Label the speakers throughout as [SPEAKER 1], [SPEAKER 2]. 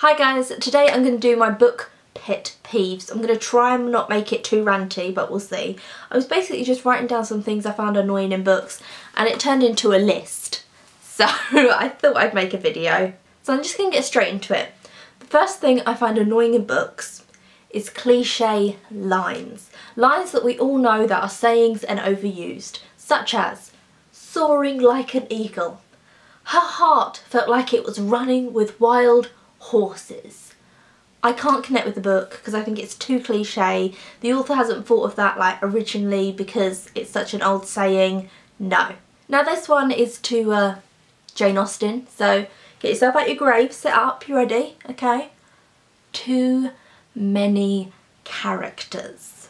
[SPEAKER 1] Hi guys, today I'm going to do my book pet peeves. I'm going to try and not make it too ranty, but we'll see. I was basically just writing down some things I found annoying in books and it turned into a list. So I thought I'd make a video. So I'm just going to get straight into it. The first thing I find annoying in books is cliche lines. Lines that we all know that are sayings and overused, such as soaring like an eagle. Her heart felt like it was running with wild horses. I can't connect with the book because I think it's too cliche. The author hasn't thought of that like originally because it's such an old saying. No. Now this one is to Jane Austen, so get yourself out your grave, sit up, you ready? Okay. Too many characters.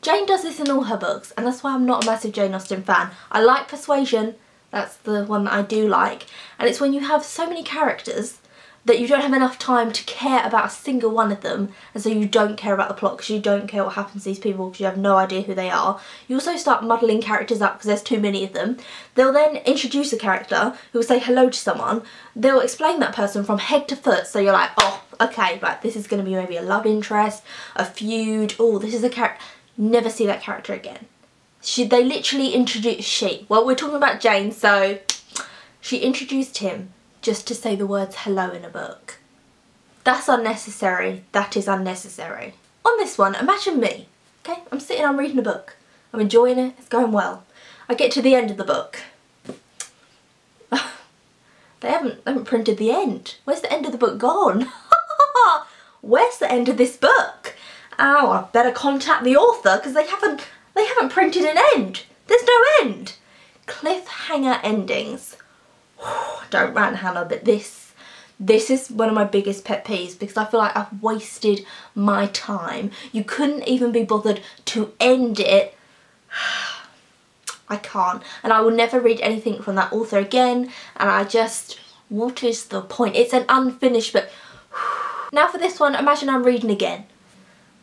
[SPEAKER 1] Jane does this in all her books and that's why I'm not a massive Jane Austen fan. I like Persuasion, that's the one that I do like, and it's when you have so many characters that you don't have enough time to care about a single one of them, and so you don't care about the plot because you don't care what happens to these people because you have no idea who they are. You also start muddling characters up because there's too many of them. They'll then introduce a character who will say hello to someone. They'll explain that person from head to foot, so you're like, oh, okay, like this is going to be maybe a love interest, a feud, oh, this is a character. Never see that character again. They literally introduced well, we're talking about Jane, so she introduced him just to say the words hello in a book. That's unnecessary. That is unnecessary. On this one, imagine me. Okay, I'm reading a book. I'm enjoying it, it's going well. I get to the end of the book. They haven't printed the end. Where's the end of the book gone? Where's the end of this book? Oh, I better contact the author because they haven't printed an end. There's no end. Cliffhanger endings. Don't rant, Hannah, but this is one of my biggest pet peeves because I feel like I've wasted my time. You couldn't even be bothered to end it. I can't, and I will never read anything from that author again, and what is the point? It's an unfinished book. Now for this one, imagine I'm reading again.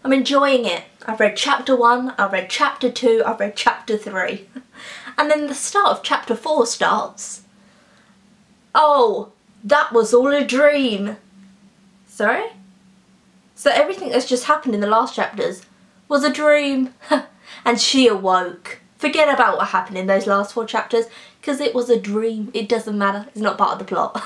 [SPEAKER 1] I'm enjoying it. I've read chapter 1, I've read chapter 2, I've read chapter 3. And then the start of chapter 4 starts. Oh, that was all a dream. Sorry? So everything that's just happened in the last chapters was a dream. And she awoke. Forget about what happened in those last 4 chapters because it was a dream. It doesn't matter. It's not part of the plot.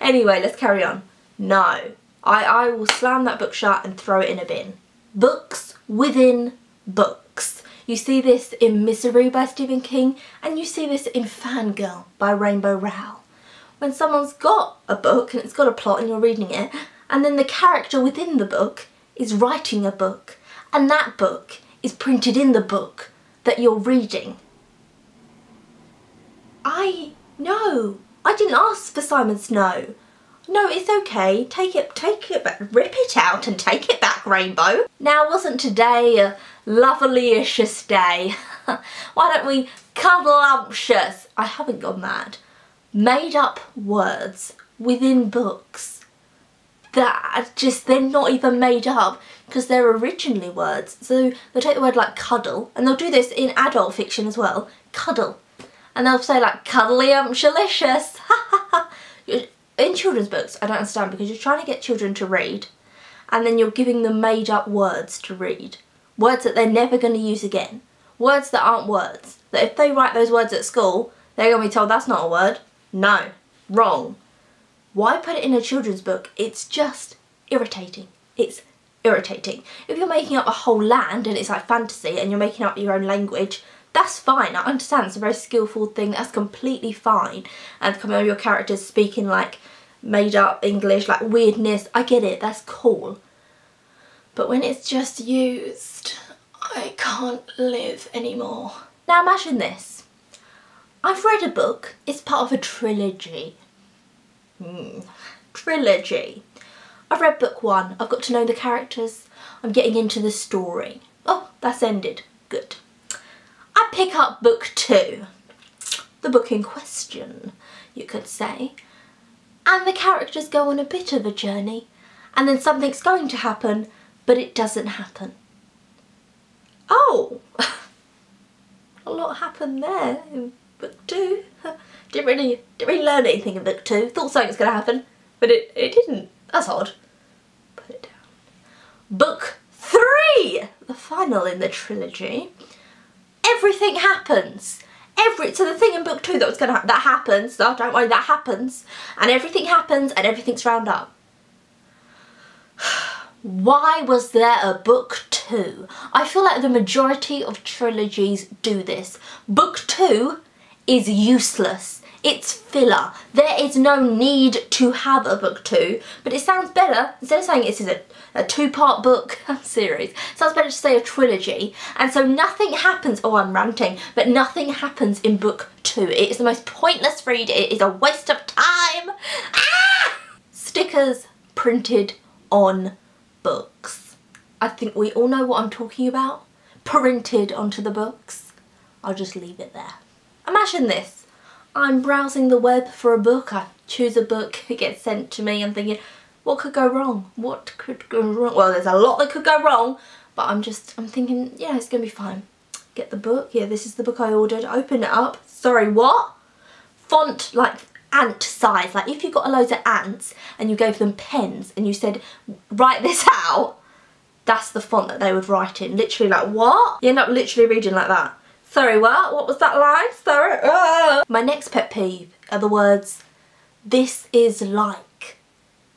[SPEAKER 1] Anyway, let's carry on. No. I will slam that book shut and throw it in a bin. Books within books. You see this in Misery by Stephen King and you see this in Fangirl by Rainbow Rowell. When someone's got a book and it's got a plot and you're reading it, and then the character within the book is writing a book, and that book is printed in the book that you're reading. No, I didn't ask for Simon's no. No, it's okay, take it back, rip it out and take it back, Rainbow. Now, wasn't today a lovely-icious day? Why don't we cuddle-umptious? I haven't gone mad. Made up words within books that they're not even made up because they're originally words. So they'll take the word like cuddle, and they'll do this in adult fiction as well, cuddle. And they'll say like cuddly-umptious. In children's books, I don't understand because you're trying to get children to read and then you're giving them made up words to read. Words that they're never going to use again. Words that aren't words. That if they write those words at school, they're going to be told that's not a word. No, wrong. Why put it in a children's book? It's just irritating. It's irritating. If you're making up a whole land and it's like fantasy and you're making up your own language, that's fine. I understand it's a very skillful thing. That's completely fine. And come on, your characters speaking like made up English, like weirdness. I get it. That's cool. But when it's just used, I can't live anymore. Now imagine this. I've read a book, it's part of a trilogy. Trilogy. I've read book 1, I've got to know the characters, I'm getting into the story. Oh, that's ended. Good. I pick up book 2, the book in question, you could say, and the characters go on a bit of a journey, and then something's going to happen, but it doesn't happen. Oh, a lot happened there. Book 2. Didn't really learn anything in book 2. Thought something was going to happen, but it didn't. That's odd. Put it down. Book 3! The final in the trilogy. Everything happens. So the thing in book 2 that was gonna that happens, oh, don't worry, that happens. And everything happens and everything's round up. Why was there a book 2? I feel like the majority of trilogies do this. Book 2 is useless. It's filler. There is no need to have a book 2, but it sounds better, instead of saying this is a 2-part book series, it sounds better to say a trilogy. And so nothing happens, oh I'm ranting, but nothing happens in book 2. It is the most pointless read, it is a waste of time. Ah! Stickers printed on books. I think we all know what I'm talking about. Printed onto the books. I'll just leave it there. Imagine this. I'm browsing the web for a book, I choose a book, it gets sent to me, I'm thinking, what could go wrong? What could go wrong? Well, there's a lot that could go wrong, but I'm thinking, yeah, it's gonna be fine. Get the book, yeah, this is the book I ordered, open it up, sorry, what? Font, like ant size, like if you got a load of ants and you gave them pens and you said, write this out, that's the font that they would write in, literally like, what? You end up literally reading like that. Sorry, what? What was that line? Sorry. My next pet peeve are the words, this is like,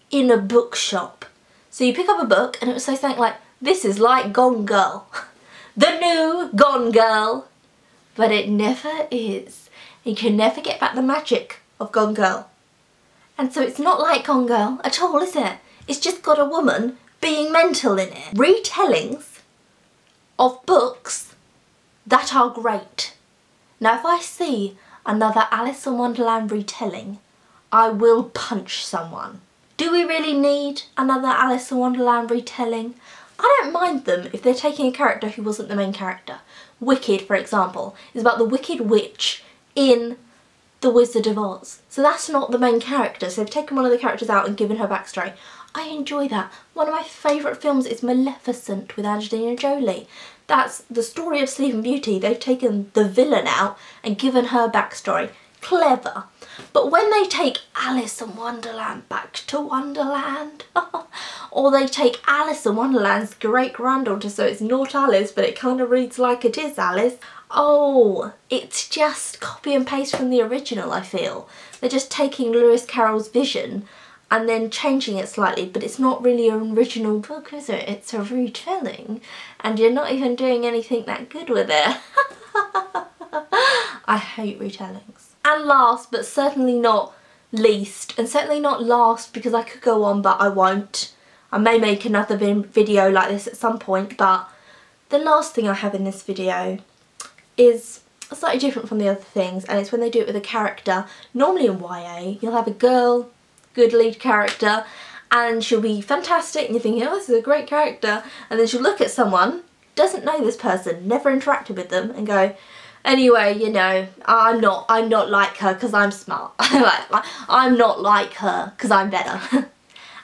[SPEAKER 1] in a bookshop. So you pick up a book and it will say something like, this is like Gone Girl. The new Gone Girl. But it never is. You can never get back the magic of Gone Girl. And so it's not like Gone Girl at all, is it? It's just got a woman being mental in it. Retellings of books that are great. Now if I see another Alice in Wonderland retelling, I will punch someone. Do we really need another Alice in Wonderland retelling? I don't mind them if they're taking a character who wasn't the main character. Wicked, for example, is about the Wicked Witch in The Wizard of Oz. So that's not the main character, so they've taken one of the characters out and given her backstory. I enjoy that. One of my favourite films is Maleficent with Angelina Jolie. That's the story of Sleeping Beauty. They've taken the villain out and given her backstory. Clever. But when they take Alice in Wonderland back to Wonderland, or they take Alice in Wonderland's great-granddaughter, so it's not Alice, but it kind of reads like it is Alice, oh, it's just copy and paste from the original, I feel. They're just taking Lewis Carroll's vision and then changing it slightly, but it's not really an original book, is it? It's a retelling, and you're not even doing anything that good with it. I hate retellings. And last, but certainly not least, and certainly not last because I could go on, but I won't. I may make another video like this at some point, but the last thing I have in this video is slightly different from the other things, and it's when they do it with a character. Normally in YA, you'll have a girl, good lead character, and she'll be fantastic and you're thinking, oh, this is a great character, and then she'll look at someone, doesn't know this person, never interacted with them, and go, anyway, you know, I'm not like her because I'm smart. I'm not like her because I'm better.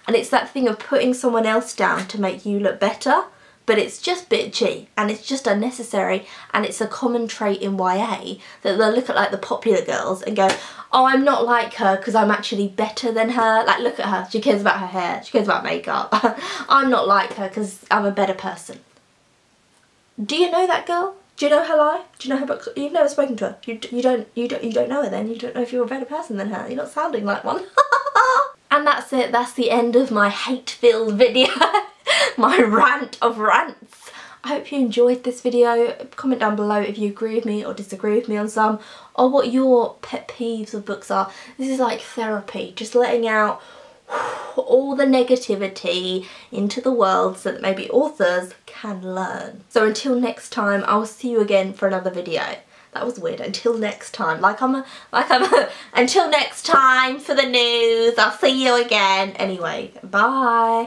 [SPEAKER 1] And it's that thing of putting someone else down to make you look better, but it's just bitchy and it's just unnecessary, and it's a common trait in YA that they'll look at like the popular girls and go, oh, I'm not like her because I'm actually better than her. Like, look at her, she cares about her hair, she cares about makeup. I'm not like her because I'm a better person. Do you know that girl? Do you know her life? Do you know her books? You've never spoken to her. You don't know her then. You don't know if you're a better person than her. You're not sounding like one. And that's it. That's the end of my hate-filled video. My rant of rants. I hope you enjoyed this video. Comment down below if you agree with me or disagree with me on some, or what your pet peeves of books are. This is like therapy, just letting out all the negativity into the world so that maybe authors can learn. So until next time, I'll see you again for another video. That was weird. Until next time. Until next time for the news. I'll see you again. Anyway, bye.